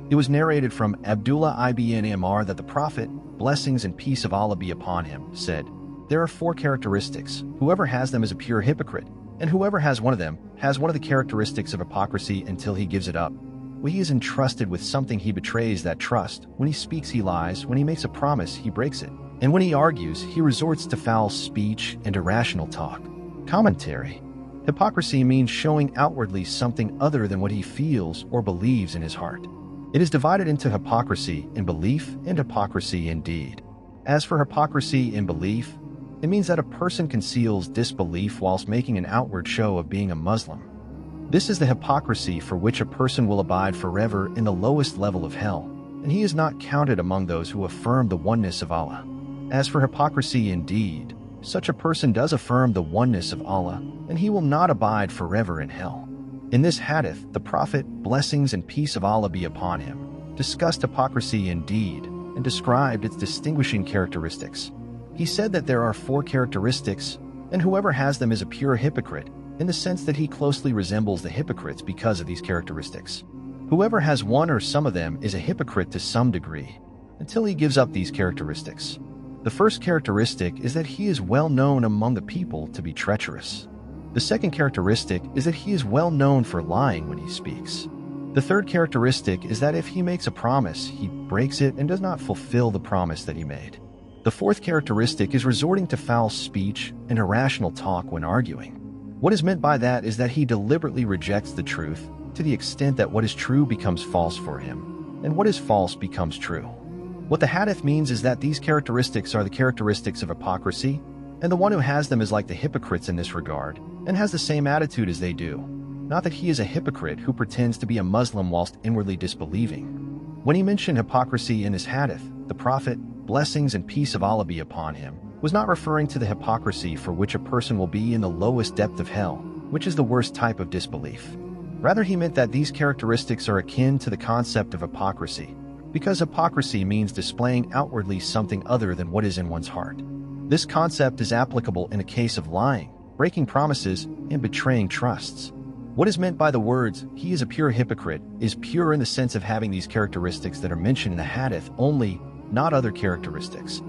It was narrated from Abdullah ibn Amr that the Prophet, blessings and peace of Allah be upon him, said, "There are 4 characteristics. Whoever has them is a pure hypocrite, and whoever has one of them has one of the characteristics of hypocrisy until he gives it up. When he is entrusted with something, he betrays that trust. When he speaks, he lies. When he makes a promise, he breaks it. And when he argues, he resorts to foul speech and irrational talk." Commentary. Hypocrisy means showing outwardly something other than what he feels or believes in his heart. It is divided into hypocrisy in belief and hypocrisy in deed. As for hypocrisy in belief, it means that a person conceals disbelief whilst making an outward show of being a Muslim. This is the hypocrisy for which a person will abide forever in the lowest level of hell, and he is not counted among those who affirm the oneness of Allah. As for hypocrisy in deed, such a person does affirm the oneness of Allah, and he will not abide forever in hell. In this hadith, the Prophet, blessings and peace of Allah be upon him, discussed hypocrisy in deed and described its distinguishing characteristics. He said that there are 4 characteristics, and whoever has them is a pure hypocrite, in the sense that he closely resembles the hypocrites because of these characteristics. Whoever has one or some of them is a hypocrite to some degree, until he gives up these characteristics. The first characteristic is that he is well known among the people to be treacherous. The second characteristic is that he is well known for lying when he speaks. The third characteristic is that if he makes a promise, he breaks it and does not fulfill the promise that he made. The fourth characteristic is resorting to foul speech and irrational talk when arguing. What is meant by that is that he deliberately rejects the truth to the extent that what is true becomes false for him, and what is false becomes true. What the hadith means is that these characteristics are the characteristics of hypocrisy, and the one who has them is like the hypocrites in this regard, and has the same attitude as they do. Not that he is a hypocrite who pretends to be a Muslim whilst inwardly disbelieving. When he mentioned hypocrisy in his hadith, the Prophet, blessings and peace of Allah be upon him, was not referring to the hypocrisy for which a person will be in the lowest depth of hell, which is the worst type of disbelief. Rather, he meant that these characteristics are akin to the concept of hypocrisy, because hypocrisy means displaying outwardly something other than what is in one's heart. This concept is applicable in a case of lying, breaking promises, and betraying trusts. What is meant by the words, "he is a pure hypocrite," is pure in the sense of having these characteristics that are mentioned in the hadith only, not other characteristics.